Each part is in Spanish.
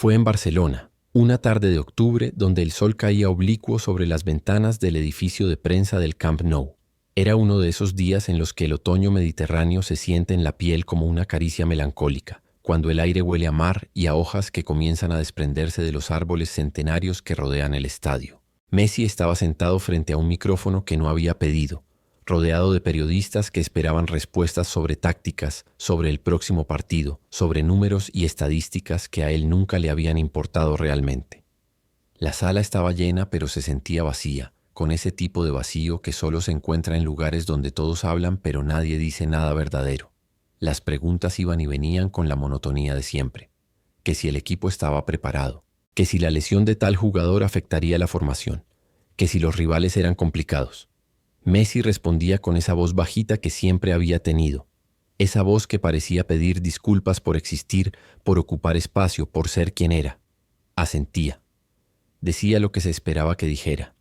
Fue en Barcelona, una tarde de octubre donde el sol caía oblicuo sobre las ventanas del edificio de prensa del Camp Nou. Era uno de esos días en los que el otoño mediterráneo se siente en la piel como una caricia melancólica, cuando el aire huele a mar y a hojas que comienzan a desprenderse de los árboles centenarios que rodean el estadio. Messi estaba sentado frente a un micrófono que no había pedido, rodeado de periodistas que esperaban respuestas sobre tácticas, sobre el próximo partido, sobre números y estadísticas que a él nunca le habían importado realmente. La sala estaba llena, pero se sentía vacía, con ese tipo de vacío que solo se encuentra en lugares donde todos hablan pero nadie dice nada verdadero. Las preguntas iban y venían con la monotonía de siempre. Que si el equipo estaba preparado, que si la lesión de tal jugador afectaría la formación, que si los rivales eran complicados. Messi respondía con esa voz bajita que siempre había tenido, esa voz que parecía pedir disculpas por existir, por ocupar espacio, por ser quien era. Asentía. Decía lo que se esperaba que dijera.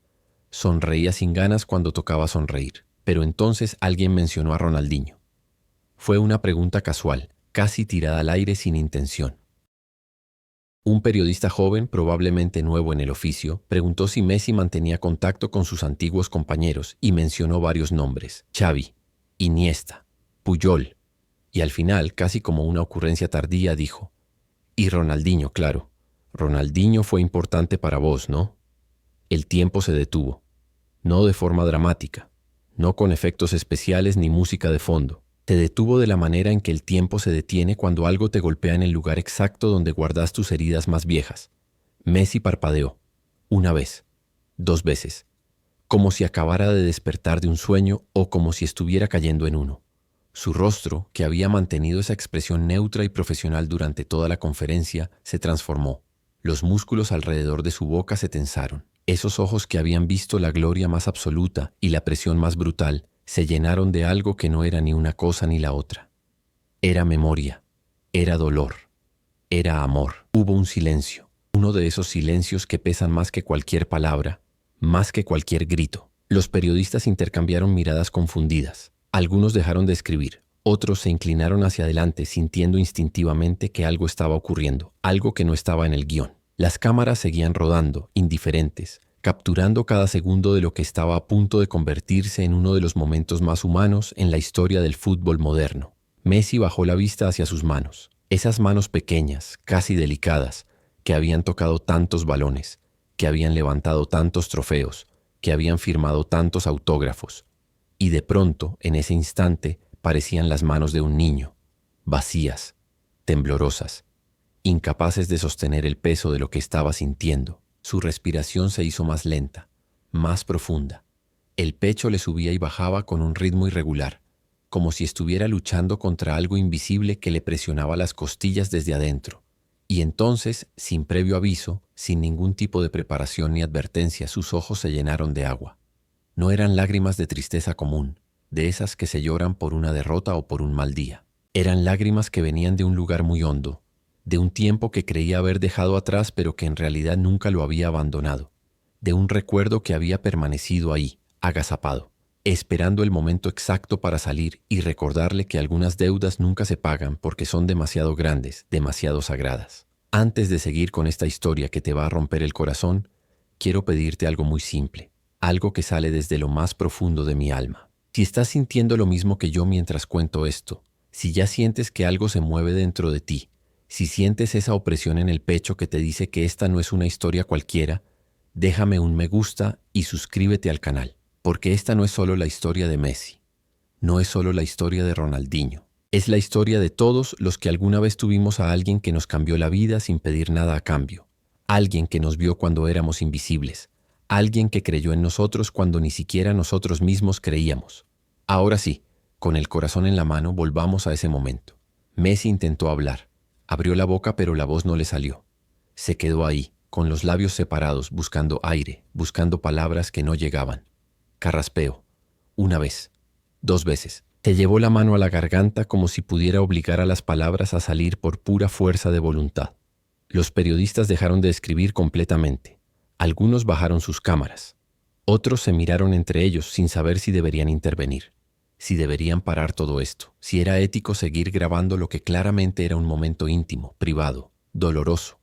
Sonreía sin ganas cuando tocaba sonreír, pero entonces alguien mencionó a Ronaldinho. Fue una pregunta casual, casi tirada al aire sin intención. Un periodista joven, probablemente nuevo en el oficio, preguntó si Messi mantenía contacto con sus antiguos compañeros y mencionó varios nombres: Xavi, Iniesta, Puyol, y al final, casi como una ocurrencia tardía, dijo: y Ronaldinho, claro. Ronaldinho fue importante para vos, ¿no? El tiempo se detuvo. No de forma dramática, no con efectos especiales ni música de fondo. Se detuvo de la manera en que el tiempo se detiene cuando algo te golpea en el lugar exacto donde guardas tus heridas más viejas. Messi parpadeó. Una vez, 2 veces, como si acabara de despertar de un sueño o como si estuviera cayendo en uno. Su rostro, que había mantenido esa expresión neutra y profesional durante toda la conferencia, se transformó. Los músculos alrededor de su boca se tensaron. Esos ojos que habían visto la gloria más absoluta y la presión más brutal, se llenaron de algo que no era ni una cosa ni la otra. Era memoria, era dolor, era amor. Hubo un silencio, uno de esos silencios que pesan más que cualquier palabra, más que cualquier grito. Los periodistas intercambiaron miradas confundidas. Algunos dejaron de escribir, otros se inclinaron hacia adelante sintiendo instintivamente que algo estaba ocurriendo, algo que no estaba en el guión. Las cámaras seguían rodando, indiferentes, capturando cada segundo de lo que estaba a punto de convertirse en uno de los momentos más humanos en la historia del fútbol moderno. Messi bajó la vista hacia sus manos, esas manos pequeñas, casi delicadas, que habían tocado tantos balones, que habían levantado tantos trofeos, que habían firmado tantos autógrafos. Y de pronto, en ese instante, parecían las manos de un niño, vacías, temblorosas, incapaces de sostener el peso de lo que estaba sintiendo. Su respiración se hizo más lenta, más profunda. El pecho le subía y bajaba con un ritmo irregular, como si estuviera luchando contra algo invisible que le presionaba las costillas desde adentro. Y entonces, sin previo aviso, sin ningún tipo de preparación ni advertencia, sus ojos se llenaron de agua. No eran lágrimas de tristeza común, de esas que se lloran por una derrota o por un mal día. Eran lágrimas que venían de un lugar muy hondo, de un tiempo que creía haber dejado atrás pero que en realidad nunca lo había abandonado, de un recuerdo que había permanecido ahí, agazapado, esperando el momento exacto para salir y recordarle que algunas deudas nunca se pagan porque son demasiado grandes, demasiado sagradas. Antes de seguir con esta historia que te va a romper el corazón, quiero pedirte algo muy simple, algo que sale desde lo más profundo de mi alma. Si estás sintiendo lo mismo que yo mientras cuento esto, si ya sientes que algo se mueve dentro de ti, si sientes esa opresión en el pecho que te dice que esta no es una historia cualquiera, déjame un me gusta y suscríbete al canal, porque esta no es solo la historia de Messi, no es solo la historia de Ronaldinho, es la historia de todos los que alguna vez tuvimos a alguien que nos cambió la vida sin pedir nada a cambio, alguien que nos vio cuando éramos invisibles, alguien que creyó en nosotros cuando ni siquiera nosotros mismos creíamos. Ahora sí, con el corazón en la mano, volvamos a ese momento. Messi intentó hablar. Abrió la boca pero la voz no le salió. Se quedó ahí, con los labios separados, buscando aire, buscando palabras que no llegaban. Carraspeó. 1 vez, 2 veces. Se llevó la mano a la garganta como si pudiera obligar a las palabras a salir por pura fuerza de voluntad. Los periodistas dejaron de escribir completamente. Algunos bajaron sus cámaras. Otros se miraron entre ellos sin saber si deberían intervenir, si deberían parar todo esto, si era ético seguir grabando lo que claramente era un momento íntimo, privado, doloroso.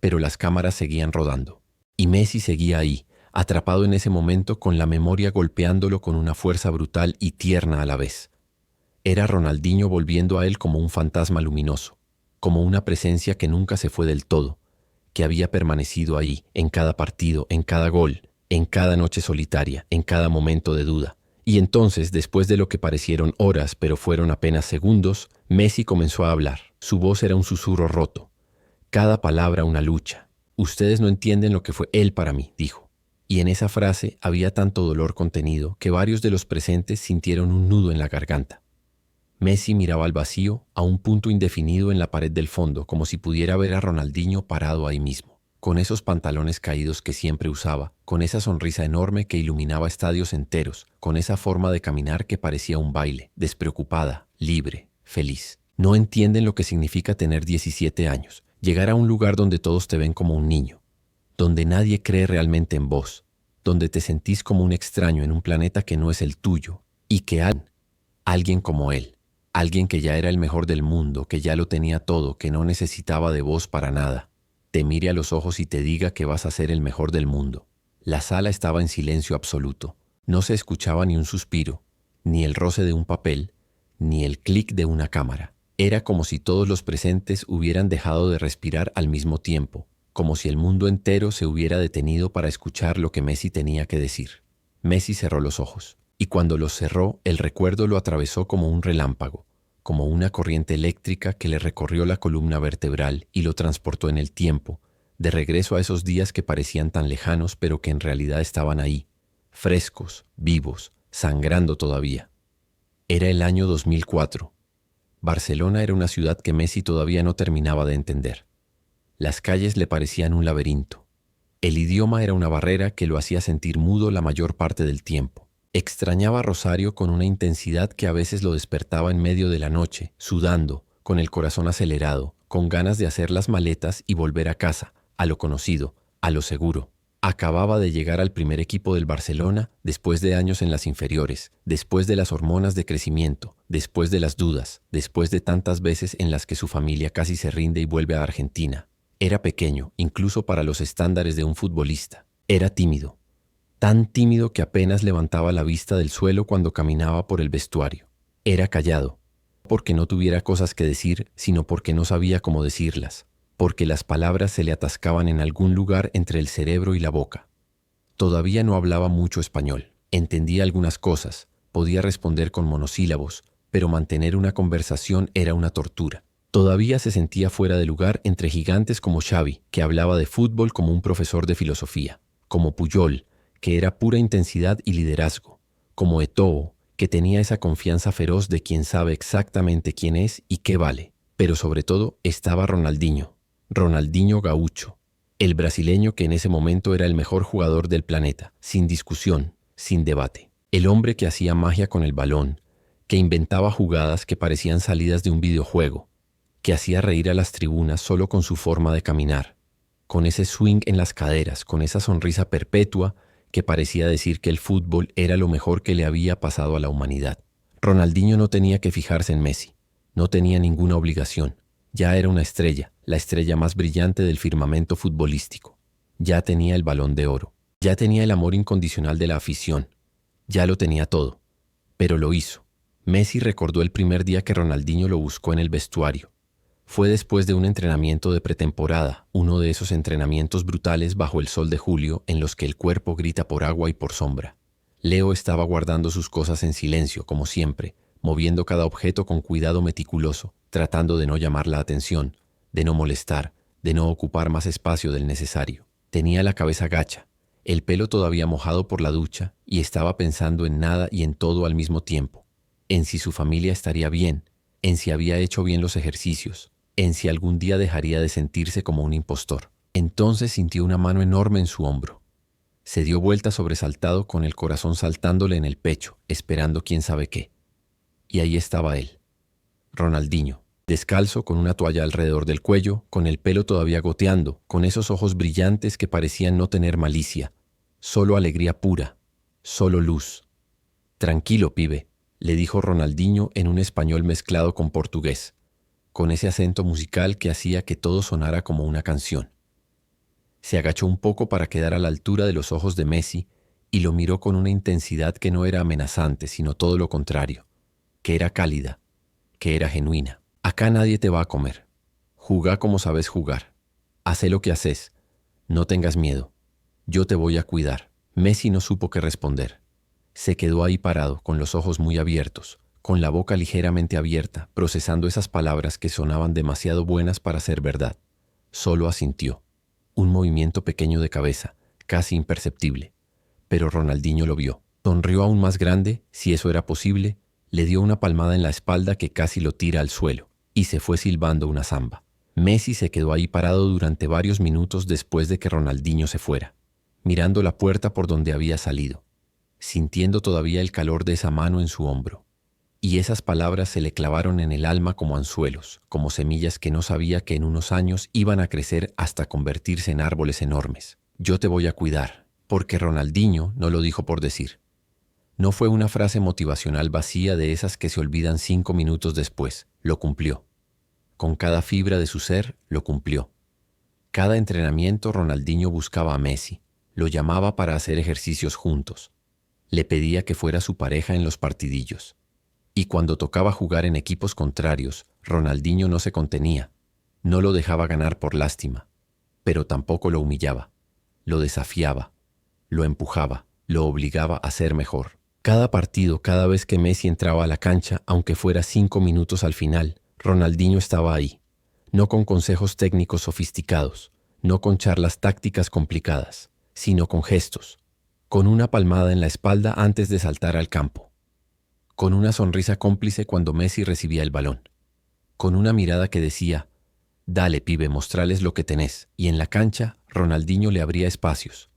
pero las cámaras seguían rodando. Y Messi seguía ahí, atrapado en ese momento con la memoria golpeándolo con una fuerza brutal y tierna a la vez. Era Ronaldinho volviendo a él como un fantasma luminoso, como una presencia que nunca se fue del todo, que había permanecido ahí, en cada partido, en cada gol, en cada noche solitaria, en cada momento de duda. Y entonces, después de lo que parecieron horas, pero fueron apenas segundos, Messi comenzó a hablar. Su voz era un susurro roto. Cada palabra una lucha. Ustedes no entienden lo que fue él para mí, dijo. Y en esa frase había tanto dolor contenido que varios de los presentes sintieron un nudo en la garganta. Messi miraba al vacío, a un punto indefinido en la pared del fondo, como si pudiera ver a Ronaldinho parado ahí mismo, con esos pantalones caídos que siempre usaba, con esa sonrisa enorme que iluminaba estadios enteros, con esa forma de caminar que parecía un baile, despreocupada, libre, feliz. No entienden lo que significa tener 17 años, llegar a un lugar donde todos te ven como un niño, donde nadie cree realmente en vos, donde te sentís como un extraño en un planeta que no es el tuyo, y que alguien como él, alguien que ya era el mejor del mundo, que ya lo tenía todo, que no necesitaba de vos para nada, te mire a los ojos y te diga que vas a ser el mejor del mundo. La sala estaba en silencio absoluto. No se escuchaba ni un suspiro, ni el roce de un papel, ni el clic de una cámara. Era como si todos los presentes hubieran dejado de respirar al mismo tiempo, como si el mundo entero se hubiera detenido para escuchar lo que Messi tenía que decir. Messi cerró los ojos. Y cuando los cerró, el recuerdo lo atravesó como un relámpago, como una corriente eléctrica que le recorrió la columna vertebral y lo transportó en el tiempo, de regreso a esos días que parecían tan lejanos pero que en realidad estaban ahí, frescos, vivos, sangrando todavía. Era el año 2004. Barcelona era una ciudad que Messi todavía no terminaba de entender. Las calles le parecían un laberinto. El idioma era una barrera que lo hacía sentir mudo la mayor parte del tiempo. Extrañaba a Rosario con una intensidad que a veces lo despertaba en medio de la noche, sudando, con el corazón acelerado, con ganas de hacer las maletas y volver a casa, a lo conocido, a lo seguro. Acababa de llegar al primer equipo del Barcelona después de años en las inferiores, después de las hormonas de crecimiento, después de las dudas, después de tantas veces en las que su familia casi se rinde y vuelve a Argentina. Era pequeño, incluso para los estándares de un futbolista. Era tímido. Tan tímido que apenas levantaba la vista del suelo cuando caminaba por el vestuario. Era callado, porque no tuviera cosas que decir, sino porque no sabía cómo decirlas, porque las palabras se le atascaban en algún lugar entre el cerebro y la boca. Todavía no hablaba mucho español, entendía algunas cosas, podía responder con monosílabos, pero mantener una conversación era una tortura. Todavía se sentía fuera de lugar entre gigantes como Xavi, que hablaba de fútbol como un profesor de filosofía, como Puyol, que era pura intensidad y liderazgo, como Eto'o, que tenía esa confianza feroz de quien sabe exactamente quién es y qué vale. Pero sobre todo estaba Ronaldinho Gaúcho, el brasileño que en ese momento era el mejor jugador del planeta, sin discusión, sin debate. El hombre que hacía magia con el balón, que inventaba jugadas que parecían salidas de un videojuego, que hacía reír a las tribunas solo con su forma de caminar, con ese swing en las caderas, con esa sonrisa perpetua que parecía decir que el fútbol era lo mejor que le había pasado a la humanidad. Ronaldinho no tenía que fijarse en Messi, no tenía ninguna obligación. Ya era una estrella, la estrella más brillante del firmamento futbolístico. Ya tenía el Balón de Oro, ya tenía el amor incondicional de la afición, ya lo tenía todo. Pero lo hizo. Messi recordó el primer día que Ronaldinho lo buscó en el vestuario. Fue después de un entrenamiento de pretemporada, uno de esos entrenamientos brutales bajo el sol de julio en los que el cuerpo grita por agua y por sombra. Leo estaba guardando sus cosas en silencio, como siempre, moviendo cada objeto con cuidado meticuloso, tratando de no llamar la atención, de no molestar, de no ocupar más espacio del necesario. Tenía la cabeza gacha, el pelo todavía mojado por la ducha y estaba pensando en nada y en todo al mismo tiempo, en si su familia estaría bien, en si había hecho bien los ejercicios, en si algún día dejaría de sentirse como un impostor. Entonces sintió una mano enorme en su hombro. Se dio vuelta sobresaltado con el corazón saltándole en el pecho, esperando quién sabe qué. Y ahí estaba él, Ronaldinho, descalzo con una toalla alrededor del cuello, con el pelo todavía goteando, con esos ojos brillantes que parecían no tener malicia, solo alegría pura, solo luz. «Tranquilo, pibe», le dijo Ronaldinho en un español mezclado con portugués, con ese acento musical que hacía que todo sonara como una canción. Se agachó un poco para quedar a la altura de los ojos de Messi y lo miró con una intensidad que no era amenazante, sino todo lo contrario, que era cálida, que era genuina. Acá nadie te va a comer. Jugá como sabes jugar. Hacé lo que haces. No tengas miedo. Yo te voy a cuidar. Messi no supo qué responder. Se quedó ahí parado, con los ojos muy abiertos, con la boca ligeramente abierta, procesando esas palabras que sonaban demasiado buenas para ser verdad. Solo asintió. Un movimiento pequeño de cabeza, casi imperceptible. Pero Ronaldinho lo vio. Sonrió aún más grande, si eso era posible, le dio una palmada en la espalda que casi lo tira al suelo, y se fue silbando una zamba. Messi se quedó ahí parado durante varios minutos después de que Ronaldinho se fuera, mirando la puerta por donde había salido, sintiendo todavía el calor de esa mano en su hombro. Y esas palabras se le clavaron en el alma como anzuelos, como semillas que no sabía que en unos años iban a crecer hasta convertirse en árboles enormes. Yo te voy a cuidar, porque Ronaldinho no lo dijo por decir. No fue una frase motivacional vacía de esas que se olvidan 5 minutos después, lo cumplió. Con cada fibra de su ser, lo cumplió. Cada entrenamiento Ronaldinho buscaba a Messi, lo llamaba para hacer ejercicios juntos. Le pedía que fuera su pareja en los partidillos. Y cuando tocaba jugar en equipos contrarios, Ronaldinho no se contenía. No lo dejaba ganar por lástima, pero tampoco lo humillaba. Lo desafiaba, lo empujaba, lo obligaba a ser mejor. Cada partido, cada vez que Messi entraba a la cancha, aunque fuera 5 minutos al final, Ronaldinho estaba ahí. No con consejos técnicos sofisticados, no con charlas tácticas complicadas, sino con gestos, con una palmada en la espalda antes de saltar al campo, con una sonrisa cómplice cuando Messi recibía el balón, con una mirada que decía, «Dale, pibe, mostrales lo que tenés», y en la cancha, Ronaldinho le abría espacios.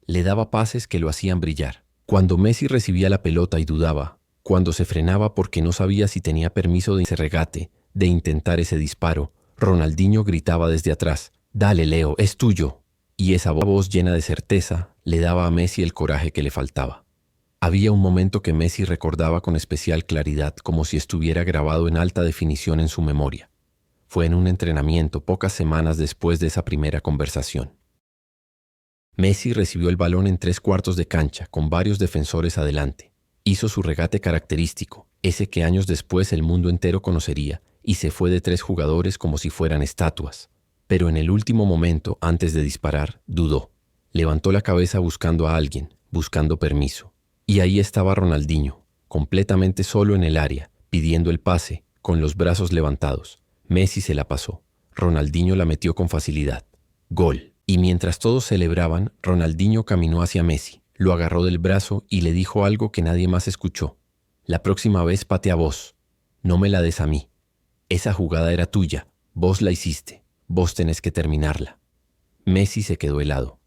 Le daba pases que lo hacían brillar. Cuando Messi recibía la pelota y dudaba, cuando se frenaba porque no sabía si tenía permiso de ese regate, de intentar ese disparo, Ronaldinho gritaba desde atrás, «Dale, Leo, es tuyo». Y esa voz llena de certeza le daba a Messi el coraje que le faltaba. Había un momento que Messi recordaba con especial claridad, como si estuviera grabado en alta definición en su memoria. Fue en un entrenamiento pocas semanas después de esa primera conversación. Messi recibió el balón en 3/4 de cancha, con varios defensores adelante. Hizo su regate característico, ese que años después el mundo entero conocería, y se fue de 3 jugadores como si fueran estatuas. Pero en el último momento, antes de disparar, dudó. Levantó la cabeza buscando a alguien, buscando permiso. Y ahí estaba Ronaldinho, completamente solo en el área, pidiendo el pase, con los brazos levantados. Messi se la pasó. Ronaldinho la metió con facilidad. Gol. Y mientras todos celebraban, Ronaldinho caminó hacia Messi, lo agarró del brazo y le dijo algo que nadie más escuchó. «La próxima vez patea vos. No me la des a mí. Esa jugada era tuya. Vos la hiciste. Vos tenés que terminarla». Messi se quedó helado,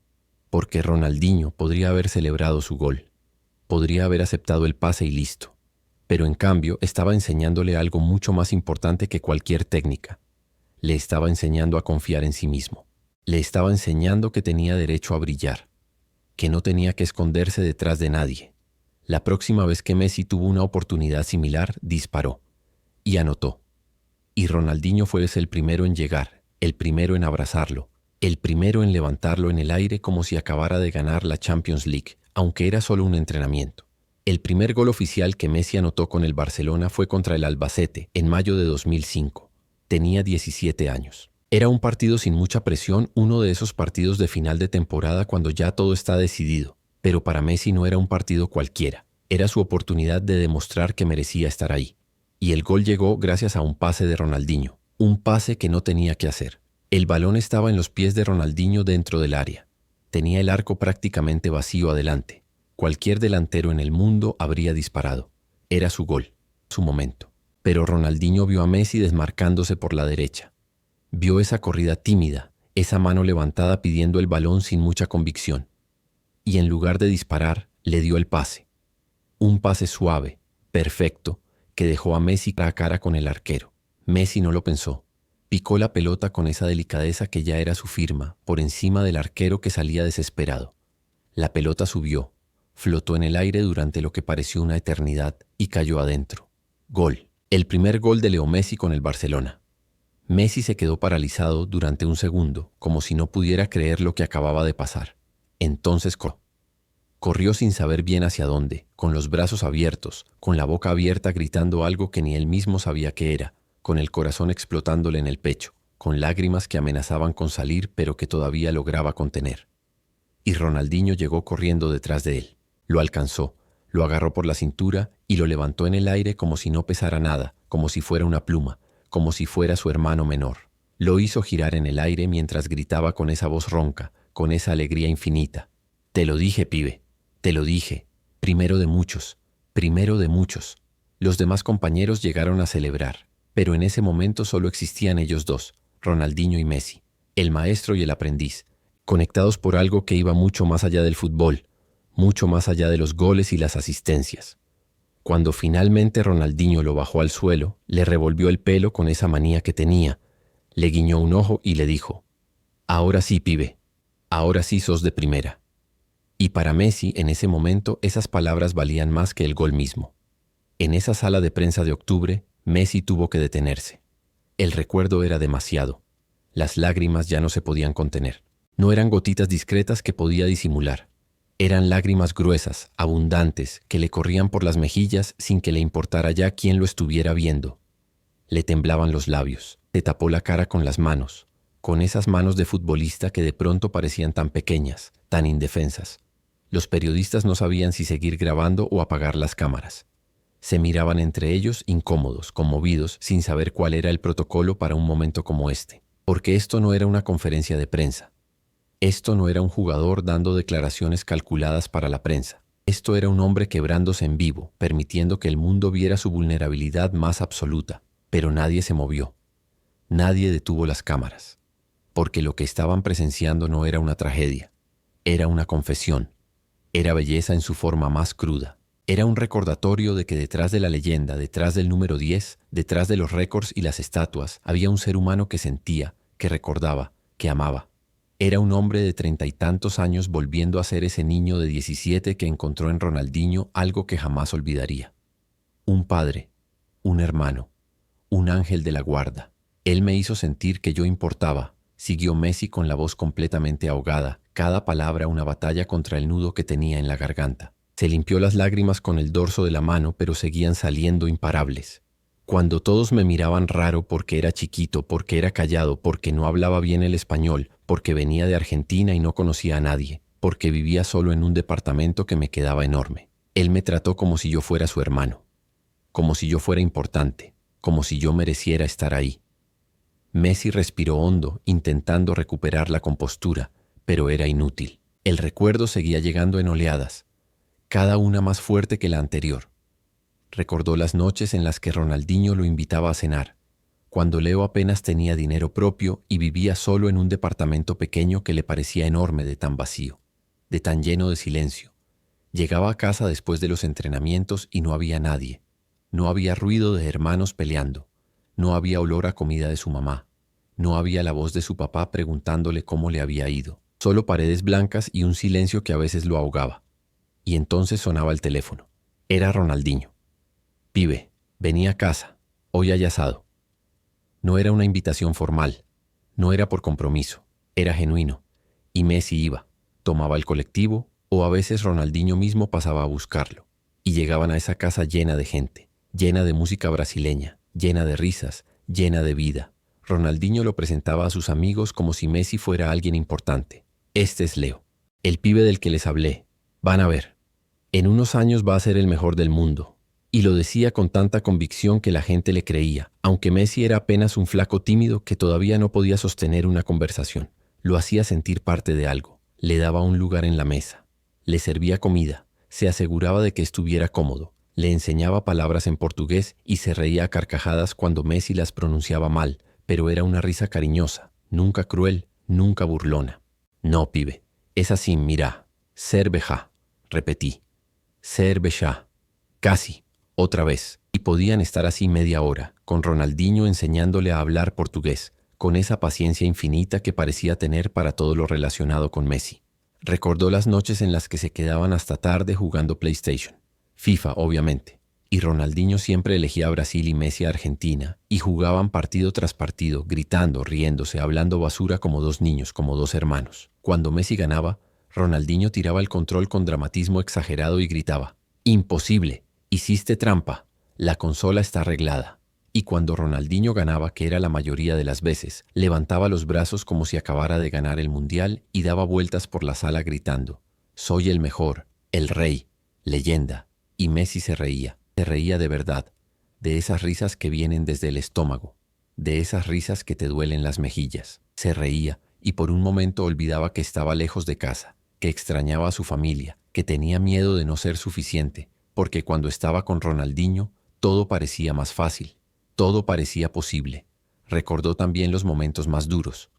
porque Ronaldinho podría haber celebrado su gol. Podría haber aceptado el pase y listo. Pero en cambio estaba enseñándole algo mucho más importante que cualquier técnica. Le estaba enseñando a confiar en sí mismo. Le estaba enseñando que tenía derecho a brillar, que no tenía que esconderse detrás de nadie. La próxima vez que Messi tuvo una oportunidad similar, disparó y anotó. Y Ronaldinho fue el primero en llegar, el primero en abrazarlo, el primero en levantarlo en el aire como si acabara de ganar la Champions League, aunque era solo un entrenamiento. El primer gol oficial que Messi anotó con el Barcelona fue contra el Albacete en mayo de 2005. Tenía 17 años. Era un partido sin mucha presión, uno de esos partidos de final de temporada cuando ya todo está decidido. Pero para Messi no era un partido cualquiera. Era su oportunidad de demostrar que merecía estar ahí. Y el gol llegó gracias a un pase de Ronaldinho. Un pase que no tenía que hacer. El balón estaba en los pies de Ronaldinho dentro del área. Tenía el arco prácticamente vacío adelante. Cualquier delantero en el mundo habría disparado. Era su gol, su momento. Pero Ronaldinho vio a Messi desmarcándose por la derecha. Vio esa corrida tímida, esa mano levantada pidiendo el balón sin mucha convicción. Y en lugar de disparar, le dio el pase. Un pase suave, perfecto, que dejó a Messi cara a cara con el arquero. Messi no lo pensó. Picó la pelota con esa delicadeza que ya era su firma, por encima del arquero que salía desesperado. La pelota subió, flotó en el aire durante lo que pareció una eternidad y cayó adentro. Gol. El primer gol de Leo Messi con el Barcelona. Messi se quedó paralizado durante un segundo, como si no pudiera creer lo que acababa de pasar. Entonces corrió sin saber bien hacia dónde, con los brazos abiertos, con la boca abierta gritando algo que ni él mismo sabía qué era, con el corazón explotándole en el pecho, con lágrimas que amenazaban con salir pero que todavía lograba contener. Y Ronaldinho llegó corriendo detrás de él. Lo alcanzó, lo agarró por la cintura y lo levantó en el aire como si no pesara nada, como si fuera una pluma, como si fuera su hermano menor. Lo hizo girar en el aire mientras gritaba con esa voz ronca, con esa alegría infinita. «Te lo dije, pibe, te lo dije, primero de muchos, primero de muchos». Los demás compañeros llegaron a celebrar, pero en ese momento solo existían ellos dos, Ronaldinho y Messi, el maestro y el aprendiz, conectados por algo que iba mucho más allá del fútbol, mucho más allá de los goles y las asistencias. Cuando finalmente Ronaldinho lo bajó al suelo, le revolvió el pelo con esa manía que tenía, le guiñó un ojo y le dijo: «Ahora sí, pibe, ahora sí sos de primera». Y para Messi, en ese momento, esas palabras valían más que el gol mismo. En esa sala de prensa de octubre, Messi tuvo que detenerse. El recuerdo era demasiado. Las lágrimas ya no se podían contener. No eran gotitas discretas que podía disimular. Eran lágrimas gruesas, abundantes, que le corrían por las mejillas sin que le importara ya quién lo estuviera viendo. Le temblaban los labios, se tapó la cara con las manos, con esas manos de futbolista que de pronto parecían tan pequeñas, tan indefensas. Los periodistas no sabían si seguir grabando o apagar las cámaras. Se miraban entre ellos incómodos, conmovidos, sin saber cuál era el protocolo para un momento como este. Porque esto no era una conferencia de prensa. Esto no era un jugador dando declaraciones calculadas para la prensa. Esto era un hombre quebrándose en vivo, permitiendo que el mundo viera su vulnerabilidad más absoluta. Pero nadie se movió. Nadie detuvo las cámaras. Porque lo que estaban presenciando no era una tragedia. Era una confesión. Era belleza en su forma más cruda. Era un recordatorio de que detrás de la leyenda, detrás del número 10, detrás de los récords y las estatuas, había un ser humano que sentía, que recordaba, que amaba. Era un hombre de 30 y tantos años volviendo a ser ese niño de 17 que encontró en Ronaldinho algo que jamás olvidaría. Un padre, un hermano, un ángel de la guarda. Él me hizo sentir que yo importaba, siguió Messi con la voz completamente ahogada, cada palabra una batalla contra el nudo que tenía en la garganta. Se limpió las lágrimas con el dorso de la mano, pero seguían saliendo imparables. Cuando todos me miraban raro porque era chiquito, porque era callado, porque no hablaba bien el español, porque venía de Argentina y no conocía a nadie, porque vivía solo en un departamento que me quedaba enorme. Él me trató como si yo fuera su hermano, como si yo fuera importante, como si yo mereciera estar ahí. Messi respiró hondo, intentando recuperar la compostura, pero era inútil. El recuerdo seguía llegando en oleadas, cada una más fuerte que la anterior. Recordó las noches en las que Ronaldinho lo invitaba a cenar, cuando Leo apenas tenía dinero propio y vivía solo en un departamento pequeño que le parecía enorme de tan vacío, de tan lleno de silencio. Llegaba a casa después de los entrenamientos y no había nadie. No había ruido de hermanos peleando. No había olor a comida de su mamá. No había la voz de su papá preguntándole cómo le había ido. Solo paredes blancas y un silencio que a veces lo ahogaba. Y entonces sonaba el teléfono. Era Ronaldinho. «Pibe, vení a casa. Hoy hay asado». No era una invitación formal. No era por compromiso. Era genuino. Y Messi iba. Tomaba el colectivo o a veces Ronaldinho mismo pasaba a buscarlo. Y llegaban a esa casa llena de gente, llena de música brasileña, llena de risas, llena de vida. Ronaldinho lo presentaba a sus amigos como si Messi fuera alguien importante. «Este es Leo, el pibe del que les hablé. Van a ver. En unos años va a ser el mejor del mundo». Y lo decía con tanta convicción que la gente le creía, aunque Messi era apenas un flaco tímido que todavía no podía sostener una conversación. Lo hacía sentir parte de algo, le daba un lugar en la mesa, le servía comida, se aseguraba de que estuviera cómodo, le enseñaba palabras en portugués y se reía a carcajadas cuando Messi las pronunciaba mal, pero era una risa cariñosa, nunca cruel, nunca burlona. «No, pibe, es así, mira, cerveja», repetí, cerveja, casi. Otra vez, y podían estar así media hora, con Ronaldinho enseñándole a hablar portugués, con esa paciencia infinita que parecía tener para todo lo relacionado con Messi. Recordó las noches en las que se quedaban hasta tarde jugando PlayStation, FIFA obviamente, Y Ronaldinho siempre elegía a Brasil y Messi a Argentina, y jugaban partido tras partido, gritando, riéndose, hablando basura como dos niños, como dos hermanos. Cuando Messi ganaba, Ronaldinho tiraba el control con dramatismo exagerado y gritaba: «¡Imposible! ¡Hiciste trampa! La consola está arreglada». Y cuando Ronaldinho ganaba, que era la mayoría de las veces, levantaba los brazos como si acabara de ganar el mundial y daba vueltas por la sala gritando: «Soy el mejor, el rey, leyenda». Y Messi se reía de verdad, de esas risas que vienen desde el estómago, de esas risas que te duelen las mejillas. Se reía y por un momento olvidaba que estaba lejos de casa, que extrañaba a su familia, que tenía miedo de no ser suficiente, porque cuando estaba con Ronaldinho, todo parecía más fácil, todo parecía posible. Recordó también los momentos más duros,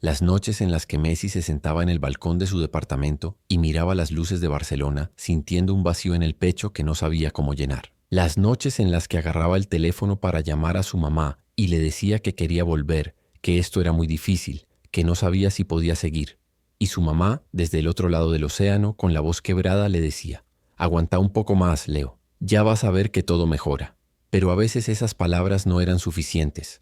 las noches en las que Messi se sentaba en el balcón de su departamento y miraba las luces de Barcelona sintiendo un vacío en el pecho que no sabía cómo llenar. Las noches en las que agarraba el teléfono para llamar a su mamá y le decía que quería volver, que esto era muy difícil, que no sabía si podía seguir. Y su mamá, desde el otro lado del océano, con la voz quebrada, le decía: «Aguanta un poco más, Leo, ya vas a ver que todo mejora». Pero a veces esas palabras no eran suficientes.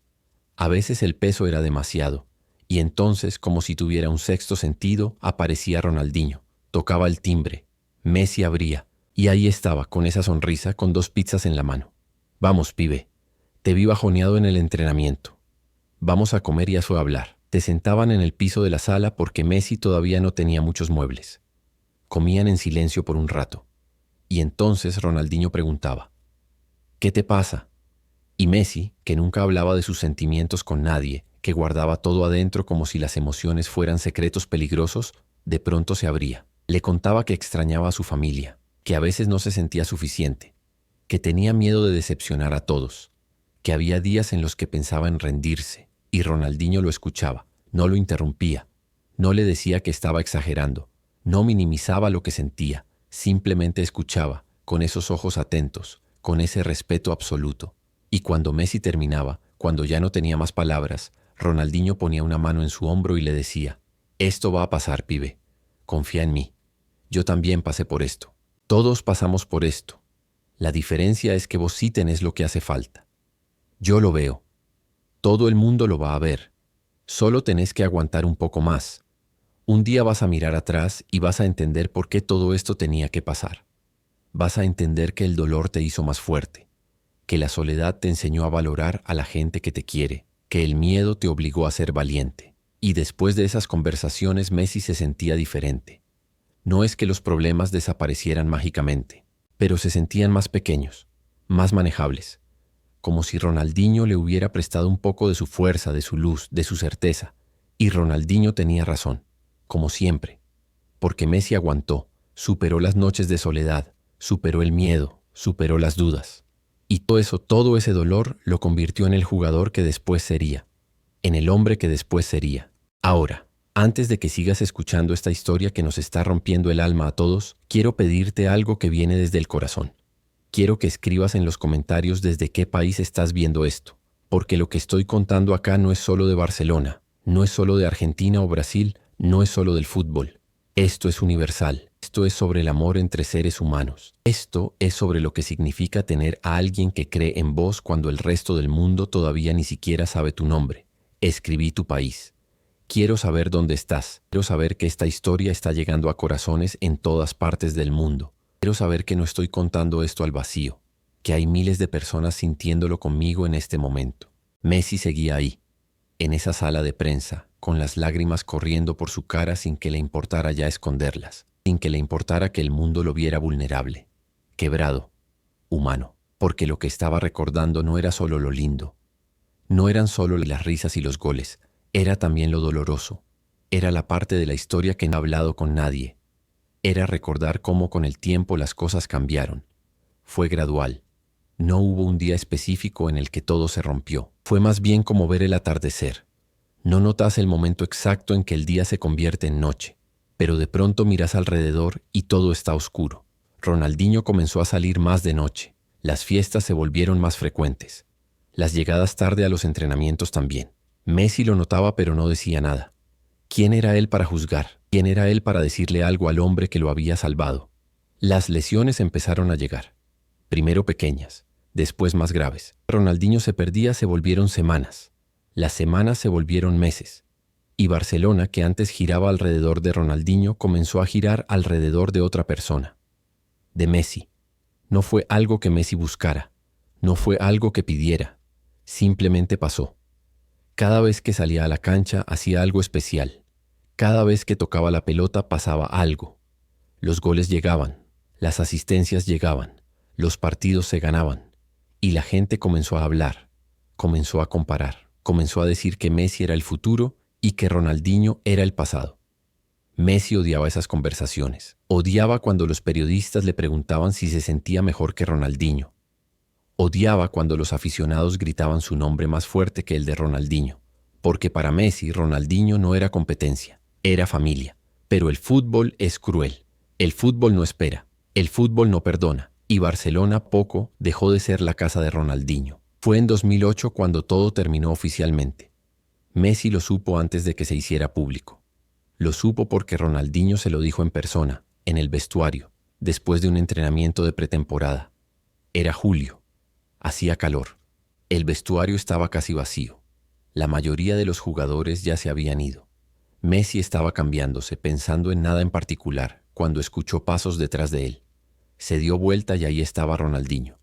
A veces el peso era demasiado. Y entonces, como si tuviera un sexto sentido, aparecía Ronaldinho. Tocaba el timbre. Messi abría. Y ahí estaba, con esa sonrisa, con 2 pizzas en la mano. «Vamos, pibe. Te vi bajoneado en el entrenamiento. Vamos a comer y a su hablar». Te sentaban en el piso de la sala porque Messi todavía no tenía muchos muebles. Comían en silencio por un rato. Y entonces Ronaldinho preguntaba: «¿Qué te pasa?». Y Messi, que nunca hablaba de sus sentimientos con nadie, que guardaba todo adentro como si las emociones fueran secretos peligrosos, de pronto se abría. Le contaba que extrañaba a su familia, que a veces no se sentía suficiente, que tenía miedo de decepcionar a todos, que había días en los que pensaba en rendirse, y Ronaldinho lo escuchaba, no lo interrumpía, no le decía que estaba exagerando, no minimizaba lo que sentía, simplemente escuchaba, con esos ojos atentos, con ese respeto absoluto. Y cuando Messi terminaba, cuando ya no tenía más palabras, Ronaldinho ponía una mano en su hombro y le decía: «Esto va a pasar, pibe. Confía en mí. Yo también pasé por esto. Todos pasamos por esto. La diferencia es que vos sí tenés lo que hace falta. Yo lo veo. Todo el mundo lo va a ver. Solo tenés que aguantar un poco más. Un día vas a mirar atrás y vas a entender por qué todo esto tenía que pasar. Vas a entender que el dolor te hizo más fuerte, que la soledad te enseñó a valorar a la gente que te quiere, que el miedo te obligó a ser valiente». Y después de esas conversaciones Messi se sentía diferente. No es que los problemas desaparecieran mágicamente, pero se sentían más pequeños, más manejables, como si Ronaldinho le hubiera prestado un poco de su fuerza, de su luz, de su certeza. Y Ronaldinho tenía razón, como siempre, porque Messi aguantó, superó las noches de soledad, superó el miedo, superó las dudas. Y todo ese dolor lo convirtió en el jugador que después sería, en el hombre que después sería. Ahora, antes de que sigas escuchando esta historia que nos está rompiendo el alma a todos, quiero pedirte algo que viene desde el corazón. Quiero que escribas en los comentarios desde qué país estás viendo esto, porque lo que estoy contando acá no es solo de Barcelona, no es solo de Argentina o Brasil, no es solo del fútbol. Esto es universal. Esto es sobre el amor entre seres humanos. Esto es sobre lo que significa tener a alguien que cree en vos cuando el resto del mundo todavía ni siquiera sabe tu nombre. Escribí tu país. Quiero saber dónde estás. Quiero saber que esta historia está llegando a corazones en todas partes del mundo. Quiero saber que no estoy contando esto al vacío, que hay miles de personas sintiéndolo conmigo en este momento. Messi seguía ahí, en esa sala de prensa, con las lágrimas corriendo por su cara sin que le importara ya esconderlas, sin que le importara que el mundo lo viera vulnerable, quebrado, humano, porque lo que estaba recordando no era solo lo lindo, no eran solo las risas y los goles, era también lo doloroso, era la parte de la historia que no ha hablado con nadie, era recordar cómo con el tiempo las cosas cambiaron. Fue gradual, no hubo un día específico en el que todo se rompió, fue más bien como ver el atardecer. No notas el momento exacto en que el día se convierte en noche, pero de pronto miras alrededor y todo está oscuro. Ronaldinho comenzó a salir más de noche, las fiestas se volvieron más frecuentes, las llegadas tarde a los entrenamientos también. Messi lo notaba pero no decía nada. ¿Quién era él para juzgar? ¿Quién era él para decirle algo al hombre que lo había salvado? Las lesiones empezaron a llegar. primero pequeñas, después más graves. Ronaldinho se perdía, se volvieron semanas. Las semanas se volvieron meses. Y Barcelona, que antes giraba alrededor de Ronaldinho, comenzó a girar alrededor de otra persona, de Messi. No fue algo que Messi buscara, no fue algo que pidiera, simplemente pasó. Cada vez que salía a la cancha hacía algo especial. Cada vez que tocaba la pelota pasaba algo. Los goles llegaban, las asistencias llegaban, los partidos se ganaban. Y la gente comenzó a hablar, comenzó a comparar, comenzó a decir que Messi era el futuro y que Ronaldinho era el pasado. Messi odiaba esas conversaciones. Odiaba cuando los periodistas le preguntaban si se sentía mejor que Ronaldinho. Odiaba cuando los aficionados gritaban su nombre más fuerte que el de Ronaldinho. Porque para Messi, Ronaldinho no era competencia, era familia. Pero el fútbol es cruel. El fútbol no espera. El fútbol no perdona. Y Barcelona poco dejó de ser la casa de Ronaldinho. Fue en 2008 cuando todo terminó oficialmente. Messi lo supo antes de que se hiciera público. Lo supo porque Ronaldinho se lo dijo en persona, en el vestuario, después de un entrenamiento de pretemporada. Era julio. Hacía calor. El vestuario estaba casi vacío. La mayoría de los jugadores ya se habían ido. Messi estaba cambiándose, pensando en nada en particular, cuando escuchó pasos detrás de él. Se dio vuelta y ahí estaba Ronaldinho.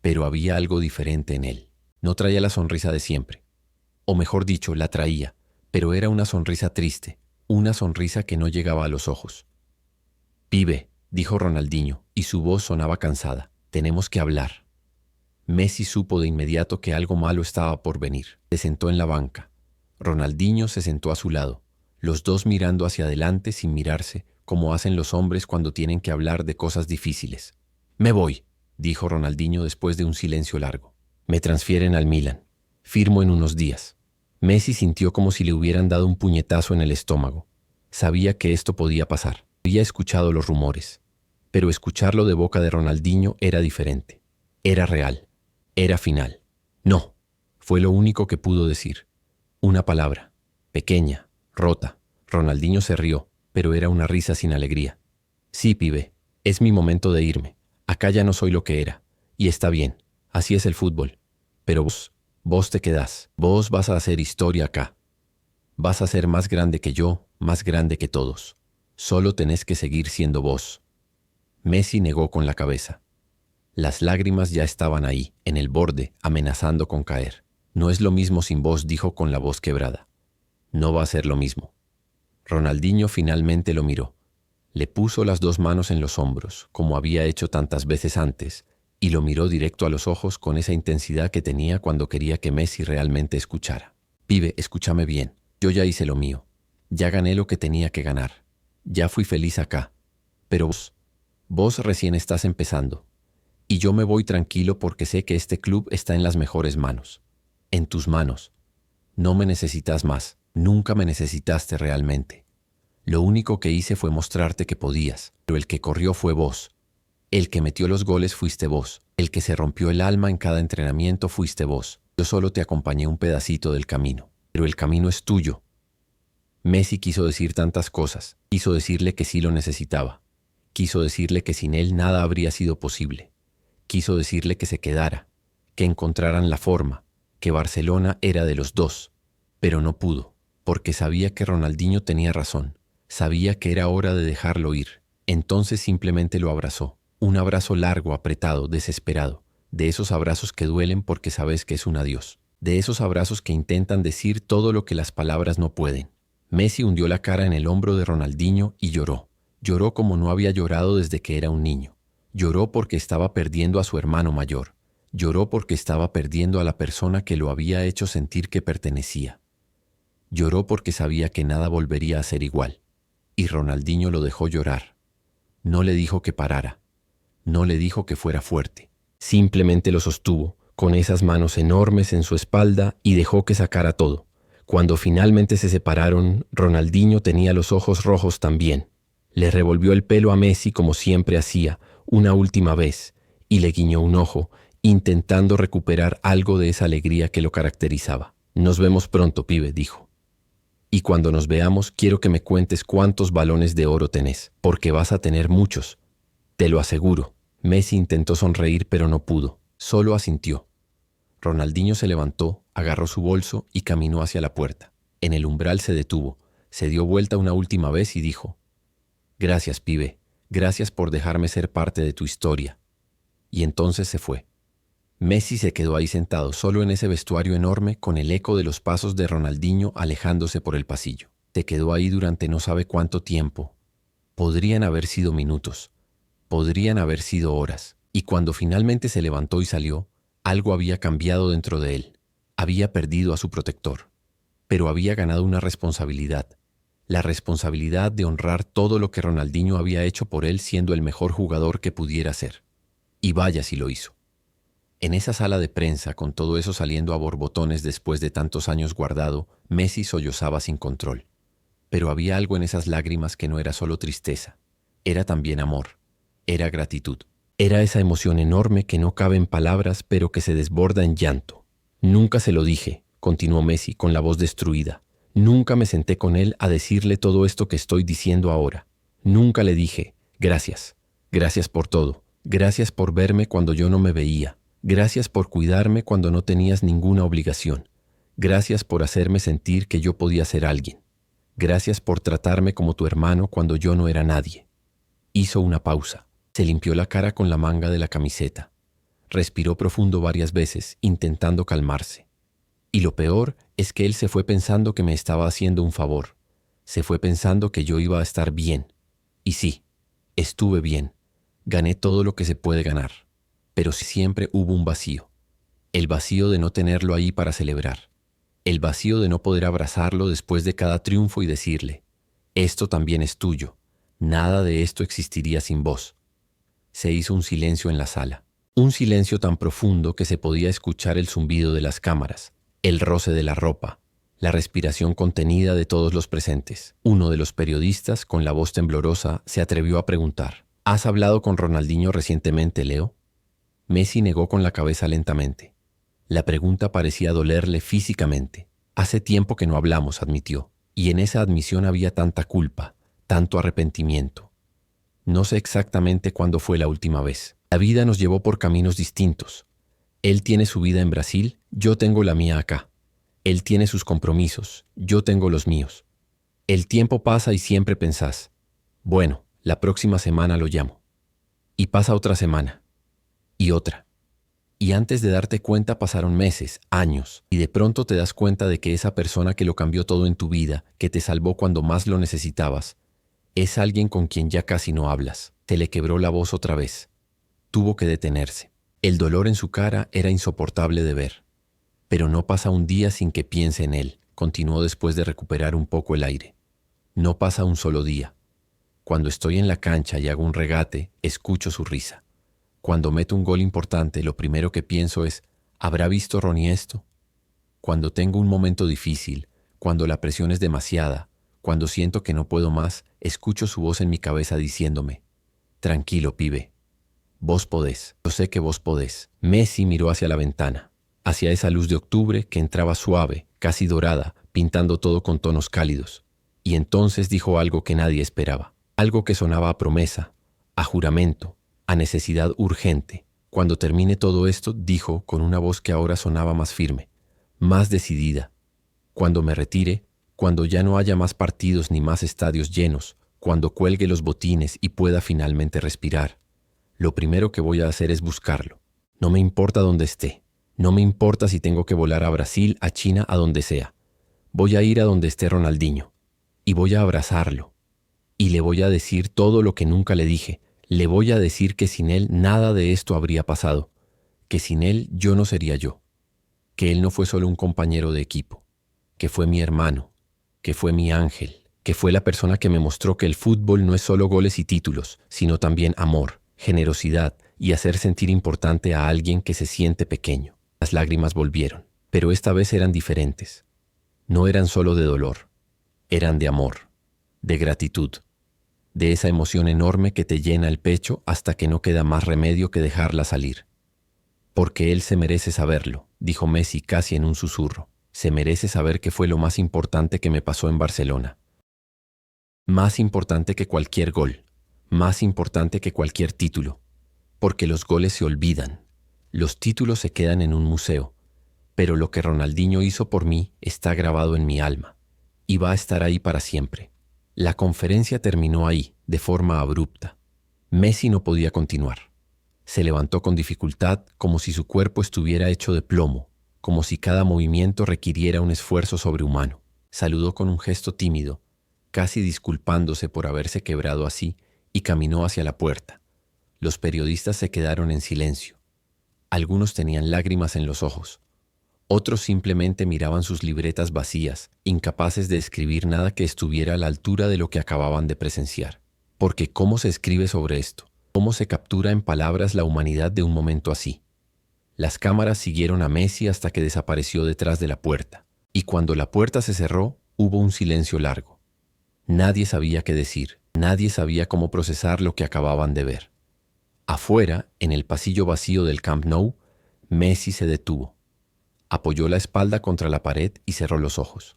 Pero había algo diferente en él. No traía la sonrisa de siempre. O mejor dicho, la traía, pero era una sonrisa triste, una sonrisa que no llegaba a los ojos. «Pibe», dijo Ronaldinho, y su voz sonaba cansada. «Tenemos que hablar». Messi supo de inmediato que algo malo estaba por venir. Se sentó en la banca. Ronaldinho se sentó a su lado, los dos mirando hacia adelante sin mirarse, como hacen los hombres cuando tienen que hablar de cosas difíciles. «Me voy», dijo Ronaldinho después de un silencio largo. «Me transfieren al Milan. Firmo en unos días». Messi sintió como si le hubieran dado un puñetazo en el estómago. Sabía que esto podía pasar. Había escuchado los rumores. Pero escucharlo de boca de Ronaldinho era diferente. Era real. Era final. «No», fue lo único que pudo decir. Una palabra. Pequeña, rota. Ronaldinho se rió, pero era una risa sin alegría. «Sí, pibe. Es mi momento de irme. Acá ya no soy lo que era. Y está bien. Así es el fútbol. Pero vos te quedás. Vos vas a hacer historia acá. Vas a ser más grande que yo, más grande que todos. Solo tenés que seguir siendo vos». Messi negó con la cabeza. Las lágrimas ya estaban ahí, en el borde, amenazando con caer. «No es lo mismo sin vos», dijo con la voz quebrada. «No va a ser lo mismo». Ronaldinho finalmente lo miró. Le puso las dos manos en los hombros, como había hecho tantas veces antes, y lo miró directo a los ojos con esa intensidad que tenía cuando quería que Messi realmente escuchara. «Pibe, escúchame bien. Yo ya hice lo mío. Ya gané lo que tenía que ganar. Ya fui feliz acá. Pero vos recién estás empezando. Y yo me voy tranquilo porque sé que este club está en las mejores manos. En tus manos. No me necesitas más. Nunca me necesitaste realmente. Lo único que hice fue mostrarte que podías, pero el que corrió fue vos. El que metió los goles fuiste vos. El que se rompió el alma en cada entrenamiento fuiste vos. Yo solo te acompañé un pedacito del camino. Pero el camino es tuyo». Messi quiso decir tantas cosas. Quiso decirle que sí lo necesitaba. Quiso decirle que sin él nada habría sido posible. Quiso decirle que se quedara, que encontraran la forma, que Barcelona era de los dos. Pero no pudo, porque sabía que Ronaldinho tenía razón. Sabía que era hora de dejarlo ir. Entonces simplemente lo abrazó. Un abrazo largo, apretado, desesperado. De esos abrazos que duelen porque sabes que es un adiós. De esos abrazos que intentan decir todo lo que las palabras no pueden. Messi hundió la cara en el hombro de Ronaldinho y lloró. Lloró como no había llorado desde que era un niño. Lloró porque estaba perdiendo a su hermano mayor. Lloró porque estaba perdiendo a la persona que lo había hecho sentir que pertenecía. Lloró porque sabía que nada volvería a ser igual. Y Ronaldinho lo dejó llorar. No le dijo que parara. No le dijo que fuera fuerte. Simplemente lo sostuvo, con esas manos enormes en su espalda, y dejó que sacara todo. Cuando finalmente se separaron, Ronaldinho tenía los ojos rojos también. Le revolvió el pelo a Messi como siempre hacía, una última vez, y le guiñó un ojo, intentando recuperar algo de esa alegría que lo caracterizaba. «Nos vemos pronto, pibe», dijo. «Y cuando nos veamos, quiero que me cuentes cuántos balones de oro tenés, porque vas a tener muchos. Te lo aseguro». Messi intentó sonreír, pero no pudo. Solo asintió. Ronaldinho se levantó, agarró su bolso y caminó hacia la puerta. En el umbral se detuvo, se dio vuelta una última vez y dijo: «Gracias, pibe. Gracias por dejarme ser parte de tu historia». Y entonces se fue. Messi se quedó ahí sentado, solo en ese vestuario enorme, con el eco de los pasos de Ronaldinho alejándose por el pasillo. Se quedó ahí durante no sabe cuánto tiempo. Podrían haber sido minutos, podrían haber sido horas. Y cuando finalmente se levantó y salió, algo había cambiado dentro de él. Había perdido a su protector, pero había ganado una responsabilidad. La responsabilidad de honrar todo lo que Ronaldinho había hecho por él, siendo el mejor jugador que pudiera ser. Y vaya si lo hizo. En esa sala de prensa, con todo eso saliendo a borbotones después de tantos años guardado, Messi sollozaba sin control. Pero había algo en esas lágrimas que no era solo tristeza, era también amor, era gratitud. Era esa emoción enorme que no cabe en palabras, pero que se desborda en llanto. Nunca se lo dije, continuó Messi con la voz destruida. Nunca me senté con él a decirle todo esto que estoy diciendo ahora. Nunca le dije: gracias, gracias por todo, gracias por verme cuando yo no me veía, gracias por cuidarme cuando no tenías ninguna obligación, gracias por hacerme sentir que yo podía ser alguien, gracias por tratarme como tu hermano cuando yo no era nadie». Hizo una pausa. Se limpió la cara con la manga de la camiseta. Respiró profundo varias veces, intentando calmarse. Y lo peor es que él se fue pensando que me estaba haciendo un favor. Se fue pensando que yo iba a estar bien. Y sí, estuve bien. Gané todo lo que se puede ganar. Pero siempre hubo un vacío. El vacío de no tenerlo ahí para celebrar. El vacío de no poder abrazarlo después de cada triunfo y decirle: esto también es tuyo. Nada de esto existiría sin vos. Se hizo un silencio en la sala. Un silencio tan profundo que se podía escuchar el zumbido de las cámaras, el roce de la ropa, la respiración contenida de todos los presentes. Uno de los periodistas, con la voz temblorosa, se atrevió a preguntar: ¿has hablado con Ronaldinho recientemente, Leo? Messi negó con la cabeza lentamente. La pregunta parecía dolerle físicamente. Hace tiempo que no hablamos, admitió, y en esa admisión había tanta culpa, tanto arrepentimiento. No sé exactamente cuándo fue la última vez. La vida nos llevó por caminos distintos. Él tiene su vida en Brasil, yo tengo la mía acá. Él tiene sus compromisos, yo tengo los míos. El tiempo pasa y siempre pensás: bueno, la próxima semana lo llamo. Y pasa otra semana. Y otra. Y antes de darte cuenta pasaron meses, años, y de pronto te das cuenta de que esa persona que lo cambió todo en tu vida, que te salvó cuando más lo necesitabas, es alguien con quien ya casi no hablas. Se le quebró la voz otra vez. Tuvo que detenerse. El dolor en su cara era insoportable de ver. Pero no pasa un día sin que piense en él, continuó después de recuperar un poco el aire. No pasa un solo día. Cuando estoy en la cancha y hago un regate, escucho su risa. Cuando meto un gol importante, lo primero que pienso es: ¿habrá visto Ronnie esto? Cuando tengo un momento difícil, cuando la presión es demasiada, cuando siento que no puedo más, escucho su voz en mi cabeza diciéndome: tranquilo, pibe. Vos podés. Yo sé que vos podés. Messi miró hacia la ventana, hacia esa luz de octubre que entraba suave, casi dorada, pintando todo con tonos cálidos. Y entonces dijo algo que nadie esperaba. Algo que sonaba a promesa, a juramento, a necesidad urgente. Cuando termine todo esto, dijo con una voz que ahora sonaba más firme, más decidida: cuando me retire, cuando ya no haya más partidos ni más estadios llenos, cuando cuelgue los botines y pueda finalmente respirar, lo primero que voy a hacer es buscarlo. No me importa dónde esté. No me importa si tengo que volar a Brasil, a China, a donde sea. Voy a ir a donde esté Ronaldinho. Y voy a abrazarlo. Y le voy a decir todo lo que nunca le dije. Le voy a decir que sin él nada de esto habría pasado. Que sin él yo no sería yo. Que él no fue solo un compañero de equipo. Que fue mi hermano. Que fue mi ángel, que fue la persona que me mostró que el fútbol no es solo goles y títulos, sino también amor, generosidad y hacer sentir importante a alguien que se siente pequeño. Las lágrimas volvieron, pero esta vez eran diferentes. No eran solo de dolor, eran de amor, de gratitud, de esa emoción enorme que te llena el pecho hasta que no queda más remedio que dejarla salir. Porque él se merece saberlo, dijo Messi casi en un susurro. Se merece saber que fue lo más importante que me pasó en Barcelona. Más importante que cualquier gol, más importante que cualquier título. porque los goles se olvidan, los títulos se quedan en un museo, pero lo que Ronaldinho hizo por mí está grabado en mi alma y va a estar ahí para siempre. La conferencia terminó ahí, de forma abrupta. Messi no podía continuar. Se levantó con dificultad, como si su cuerpo estuviera hecho de plomo, como si cada movimiento requiriera un esfuerzo sobrehumano. Saludó con un gesto tímido, casi disculpándose por haberse quebrado así, y caminó hacia la puerta. Los periodistas se quedaron en silencio. Algunos tenían lágrimas en los ojos. Otros simplemente miraban sus libretas vacías, incapaces de escribir nada que estuviera a la altura de lo que acababan de presenciar. Porque ¿cómo se escribe sobre esto? ¿Cómo se captura en palabras la humanidad de un momento así? Las cámaras siguieron a Messi hasta que desapareció detrás de la puerta. Y cuando la puerta se cerró, hubo un silencio largo. Nadie sabía qué decir. Nadie sabía cómo procesar lo que acababan de ver. Afuera, en el pasillo vacío del Camp Nou, Messi se detuvo. Apoyó la espalda contra la pared y cerró los ojos.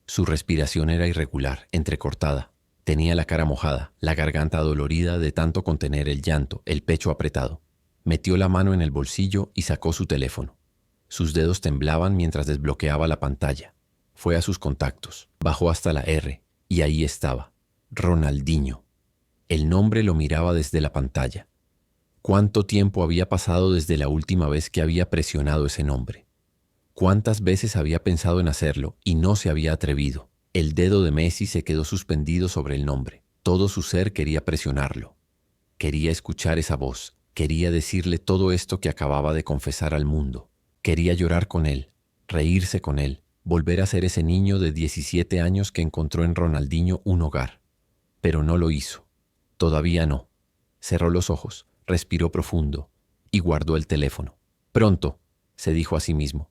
Su respiración era irregular, entrecortada. Tenía la cara mojada, la garganta dolorida de tanto contener el llanto, el pecho apretado. Metió la mano en el bolsillo y sacó su teléfono. Sus dedos temblaban mientras desbloqueaba la pantalla. Fue a sus contactos, bajó hasta la R, y ahí estaba, Ronaldinho. El nombre lo miraba desde la pantalla. ¿Cuánto tiempo había pasado desde la última vez que había presionado ese nombre? ¿Cuántas veces había pensado en hacerlo y no se había atrevido? El dedo de Messi se quedó suspendido sobre el nombre. Todo su ser quería presionarlo. Quería escuchar esa voz. Quería decirle todo esto que acababa de confesar al mundo. Quería llorar con él, reírse con él, volver a ser ese niño de 17 años que encontró en Ronaldinho un hogar. Pero no lo hizo. Todavía no. Cerró los ojos, respiró profundo y guardó el teléfono. Pronto, se dijo a sí mismo.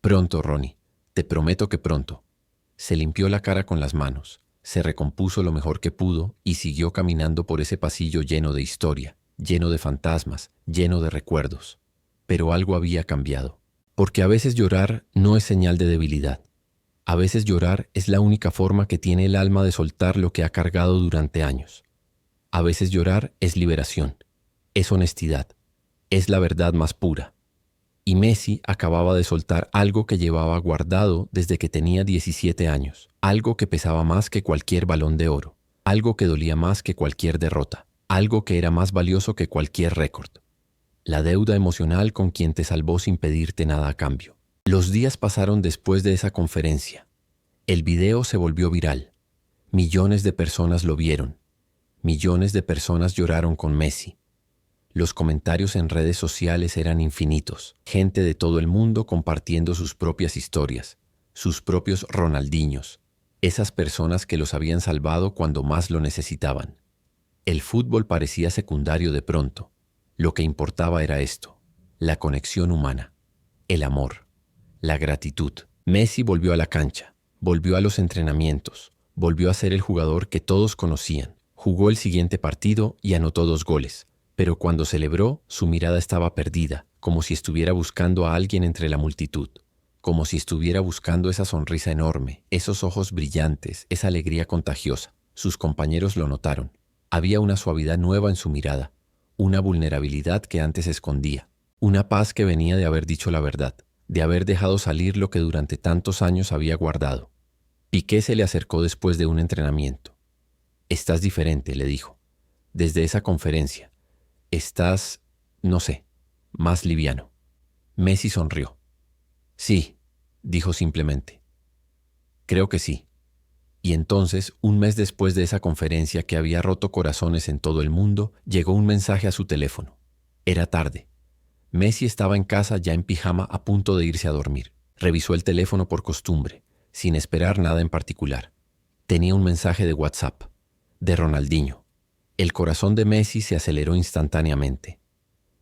Pronto, Ronnie. Te prometo que pronto. Se limpió la cara con las manos, se recompuso lo mejor que pudo y siguió caminando por ese pasillo lleno de historia, lleno de fantasmas, lleno de recuerdos. Pero algo había cambiado. Porque a veces llorar no es señal de debilidad. A veces llorar es la única forma que tiene el alma de soltar lo que ha cargado durante años. A veces llorar es liberación, es honestidad, es la verdad más pura. Y Messi acababa de soltar algo que llevaba guardado desde que tenía 17 años, algo que pesaba más que cualquier balón de oro, algo que dolía más que cualquier derrota, algo que era más valioso que cualquier récord. La deuda emocional con quien te salvó sin pedirte nada a cambio. Los días pasaron después de esa conferencia. El video se volvió viral. Millones de personas lo vieron. Millones de personas lloraron con Messi. Los comentarios en redes sociales eran infinitos. Gente de todo el mundo compartiendo sus propias historias, sus propios Ronaldinhos, esas personas que los habían salvado cuando más lo necesitaban. El fútbol parecía secundario de pronto. Lo que importaba era esto, la conexión humana, el amor, la gratitud. Messi volvió a la cancha, volvió a los entrenamientos, volvió a ser el jugador que todos conocían. Jugó el siguiente partido y anotó 2 goles. Pero cuando celebró, su mirada estaba perdida, como si estuviera buscando a alguien entre la multitud, como si estuviera buscando esa sonrisa enorme, esos ojos brillantes, esa alegría contagiosa. Sus compañeros lo notaron. Había una suavidad nueva en su mirada, una vulnerabilidad que antes escondía, una paz que venía de haber dicho la verdad, de haber dejado salir lo que durante tantos años había guardado. Piqué se le acercó después de un entrenamiento. «Estás diferente», le dijo. «Desde esa conferencia. Estás, no sé, más liviano». Messi sonrió. «Sí», dijo simplemente. «Creo que sí». Y entonces, un mes después de esa conferencia que había roto corazones en todo el mundo, llegó un mensaje a su teléfono. Era tarde. Messi estaba en casa ya en pijama a punto de irse a dormir. Revisó el teléfono por costumbre, sin esperar nada en particular. Tenía un mensaje de WhatsApp, de Ronaldinho. El corazón de Messi se aceleró instantáneamente.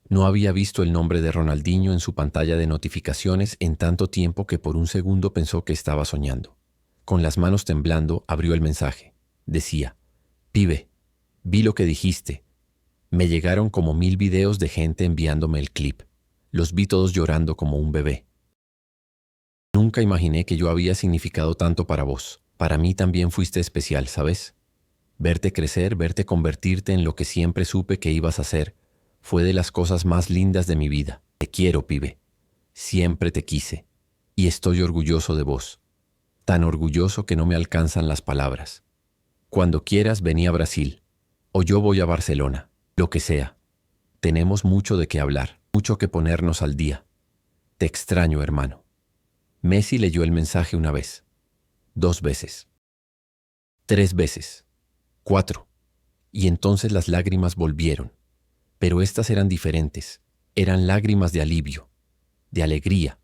No había visto el nombre de Ronaldinho en su pantalla de notificaciones en tanto tiempo que por un segundo pensó que estaba soñando. Con las manos temblando, abrió el mensaje. Decía: «Pibe, vi lo que dijiste. Me llegaron como 1000 videos de gente enviándome el clip. Los vi todos llorando como un bebé. Nunca imaginé que yo había significado tanto para vos. Para mí también fuiste especial, ¿sabes? Verte crecer, verte convertirte en lo que siempre supe que ibas a ser, Fue de las cosas más lindas de mi vida. Te quiero, pibe. Siempre te quise. Y estoy orgulloso de vos. Tan orgulloso que no me alcanzan las palabras. Cuando quieras, vení a Brasil. O yo voy a Barcelona. Lo que sea. Tenemos mucho de qué hablar, mucho que ponernos al día. Te extraño, hermano. Messi leyó el mensaje una vez, 2 veces, 3 veces, 4. Y entonces las lágrimas volvieron. Pero estas eran diferentes. Eran lágrimas de alivio, de alegría,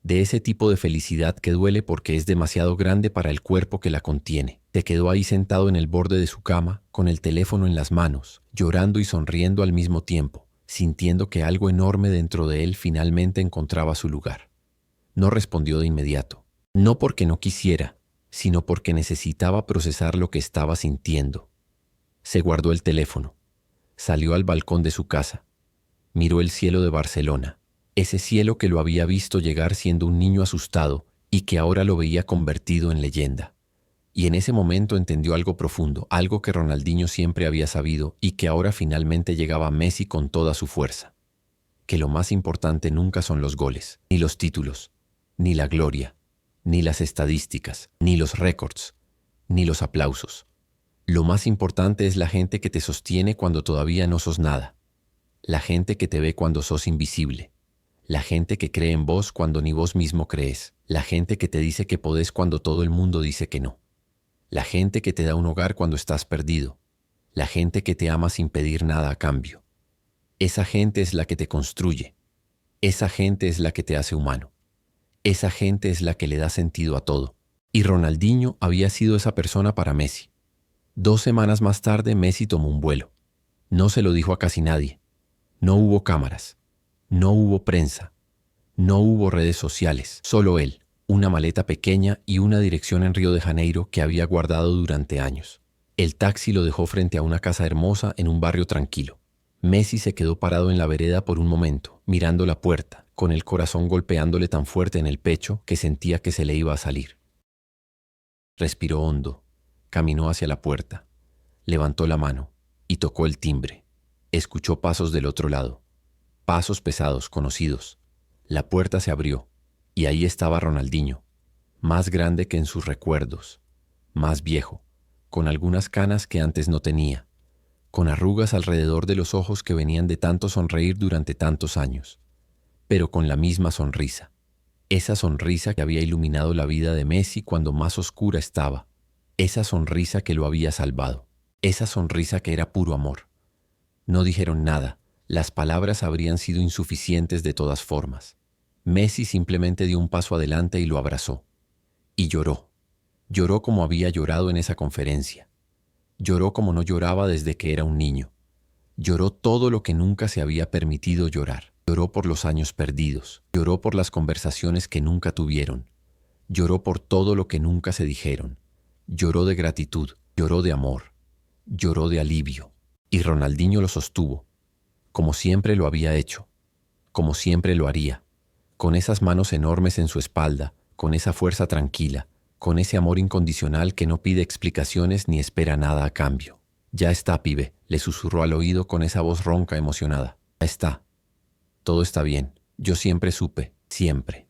de ese tipo de felicidad que duele porque es demasiado grande para el cuerpo que la contiene. Se quedó ahí sentado en el borde de su cama, con el teléfono en las manos, llorando y sonriendo al mismo tiempo, sintiendo que algo enorme dentro de él finalmente encontraba su lugar. No respondió de inmediato, no porque no quisiera, sino porque necesitaba procesar lo que estaba sintiendo. Se guardó el teléfono, salió al balcón de su casa, miró el cielo de Barcelona, ese cielo que lo había visto llegar siendo un niño asustado y que ahora lo veía convertido en leyenda. Y en ese momento entendió algo profundo, algo que Ronaldinho siempre había sabido y que ahora finalmente llegaba a Messi con toda su fuerza. Que lo más importante nunca son los goles, ni los títulos, ni la gloria, ni las estadísticas, ni los récords, ni los aplausos. Lo más importante es la gente que te sostiene cuando todavía no sos nada. La gente que te ve cuando sos invisible. La gente que cree en vos cuando ni vos mismo crees. La gente que te dice que podés cuando todo el mundo dice que no. La gente que te da un hogar cuando estás perdido. La gente que te ama sin pedir nada a cambio. Esa gente es la que te construye. Esa gente es la que te hace humano. Esa gente es la que le da sentido a todo. Y Ronaldinho había sido esa persona para Messi. 2 semanas más tarde, Messi tomó un vuelo. No se lo dijo a casi nadie. No hubo cámaras. No hubo prensa. No hubo redes sociales. Solo él, una maleta pequeña y una dirección en Río de Janeiro que había guardado durante años. El taxi lo dejó frente a una casa hermosa en un barrio tranquilo. Messi se quedó parado en la vereda por un momento, mirando la puerta, con el corazón golpeándole tan fuerte en el pecho que sentía que se le iba a salir. Respiró hondo, caminó hacia la puerta, levantó la mano y tocó el timbre. Escuchó pasos del otro lado, pasos pesados, conocidos. La puerta se abrió y ahí estaba Ronaldinho, más grande que en sus recuerdos, más viejo, con algunas canas que antes no tenía, con arrugas alrededor de los ojos que venían de tanto sonreír durante tantos años, pero con la misma sonrisa. Esa sonrisa que había iluminado la vida de Messi cuando más oscura estaba. Esa sonrisa que lo había salvado. Esa sonrisa que era puro amor. No dijeron nada. Las palabras habrían sido insuficientes de todas formas. Messi simplemente dio un paso adelante y lo abrazó. Y lloró. Lloró como había llorado en esa conferencia. Lloró como no lloraba desde que era un niño. Lloró todo lo que nunca se había permitido llorar. Lloró por los años perdidos. Lloró por las conversaciones que nunca tuvieron. Lloró por todo lo que nunca se dijeron. Lloró de gratitud. Lloró de amor. Lloró de alivio. Y Ronaldinho lo sostuvo, como siempre lo había hecho, como siempre lo haría, con esas manos enormes en su espalda, con esa fuerza tranquila, con ese amor incondicional que no pide explicaciones ni espera nada a cambio. Ya está, pibe, le susurró al oído con esa voz ronca emocionada. Ya está. Todo está bien. Yo siempre supe, siempre.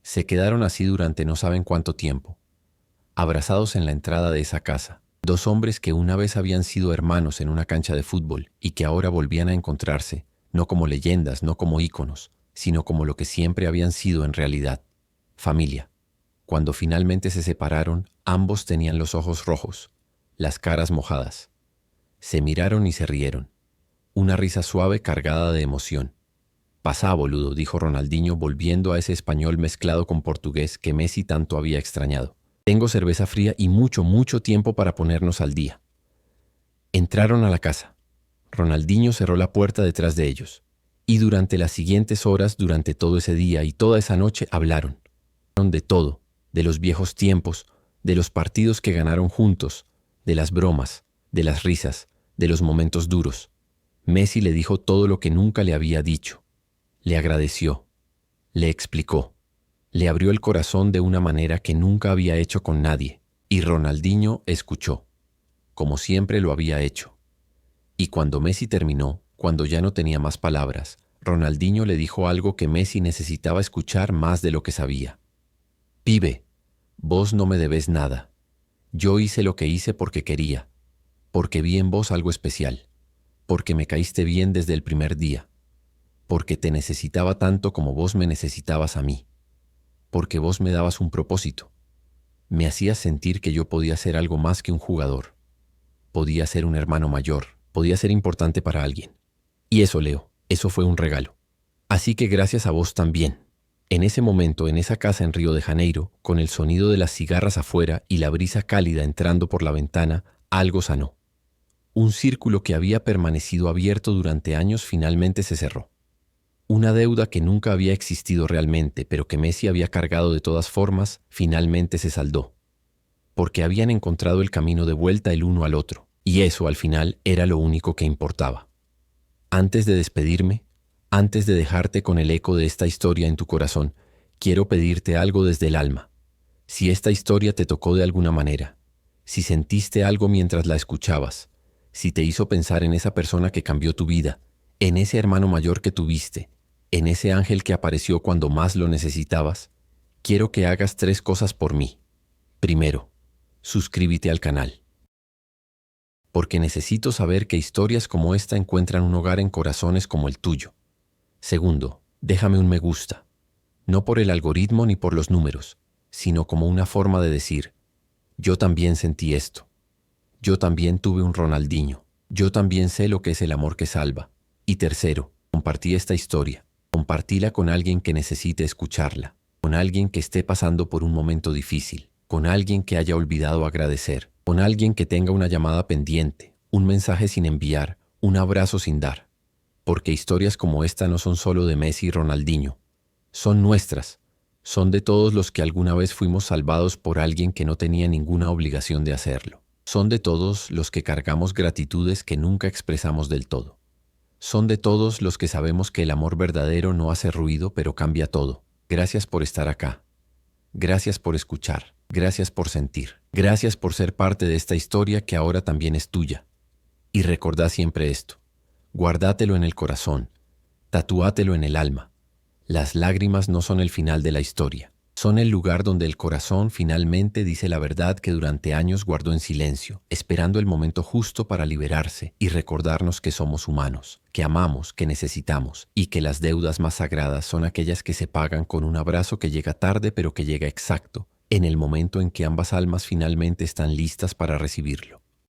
Se quedaron así durante no saben cuánto tiempo, abrazados en la entrada de esa casa. 2 hombres que una vez habían sido hermanos en una cancha de fútbol y que ahora volvían a encontrarse, no como leyendas, no como íconos, sino como lo que siempre habían sido en realidad, familia. Cuando finalmente se separaron, ambos tenían los ojos rojos, las caras mojadas. Se miraron y se rieron. Una risa suave cargada de emoción. «Pasá, boludo», dijo Ronaldinho volviendo a ese español mezclado con portugués que Messi tanto había extrañado. «Tengo cerveza fría y mucho tiempo para ponernos al día». Entraron a la casa. Ronaldinho cerró la puerta detrás de ellos. Y durante las siguientes horas, durante todo ese día y toda esa noche, hablaron. Hablaron de todo, de los viejos tiempos, de los partidos que ganaron juntos, de las bromas, de las risas, de los momentos duros. Messi le dijo todo lo que nunca le había dicho. Le agradeció. Le explicó. Le abrió el corazón de una manera que nunca había hecho con nadie, y Ronaldinho escuchó, como siempre lo había hecho. Y cuando Messi terminó, cuando ya no tenía más palabras, Ronaldinho le dijo algo que Messi necesitaba escuchar más de lo que sabía. «Pibe, vos no me debes nada. Yo hice lo que hice porque quería, porque vi en vos algo especial, porque me caíste bien desde el primer día, porque te necesitaba tanto como vos me necesitabas a mí, porque vos me dabas un propósito. Me hacías sentir que yo podía ser algo más que un jugador. Podía ser un hermano mayor, podía ser importante para alguien. Y eso, Leo, eso fue un regalo. Así que gracias a vos también». En ese momento, en esa casa en Río de Janeiro, con el sonido de las cigarras afuera y la brisa cálida entrando por la ventana, algo sanó. Un círculo que había permanecido abierto durante años finalmente se cerró. Una deuda que nunca había existido realmente, pero que Messi había cargado de todas formas, finalmente se saldó. Porque habían encontrado el camino de vuelta el uno al otro, y eso al final era lo único que importaba. Antes de despedirme, antes de dejarte con el eco de esta historia en tu corazón, quiero pedirte algo desde el alma. Si esta historia te tocó de alguna manera, si sentiste algo mientras la escuchabas, si te hizo pensar en esa persona que cambió tu vida, en ese hermano mayor que tuviste, en ese ángel que apareció cuando más lo necesitabas, quiero que hagas 3 cosas por mí. Primero, suscríbete al canal. Porque necesito saber que historias como esta encuentran un hogar en corazones como el tuyo. Segundo, déjame un me gusta. No por el algoritmo ni por los números, sino como una forma de decir, yo también sentí esto. Yo también tuve un Ronaldinho. Yo también sé lo que es el amor que salva. Y tercero, compartí esta historia. Compartíla con alguien que necesite escucharla. Con alguien que esté pasando por un momento difícil. Con alguien que haya olvidado agradecer. Con alguien que tenga una llamada pendiente, un mensaje sin enviar, un abrazo sin dar. Porque historias como esta no son solo de Messi y Ronaldinho. Son nuestras. Son de todos los que alguna vez fuimos salvados por alguien que no tenía ninguna obligación de hacerlo. Son de todos los que cargamos gratitudes que nunca expresamos del todo. Son de todos los que sabemos que el amor verdadero no hace ruido, pero cambia todo. Gracias por estar acá. Gracias por escuchar. Gracias por sentir. Gracias por ser parte de esta historia que ahora también es tuya. Y recordá siempre esto. Guardátelo en el corazón. Tatúatelo en el alma. Las lágrimas no son el final de la historia. Son el lugar donde el corazón finalmente dice la verdad que durante años guardó en silencio, esperando el momento justo para liberarse y recordarnos que somos humanos, que amamos, que necesitamos y que las deudas más sagradas son aquellas que se pagan con un abrazo que llega tarde pero que llega exacto, en el momento en que ambas almas finalmente están listas para recibirlo.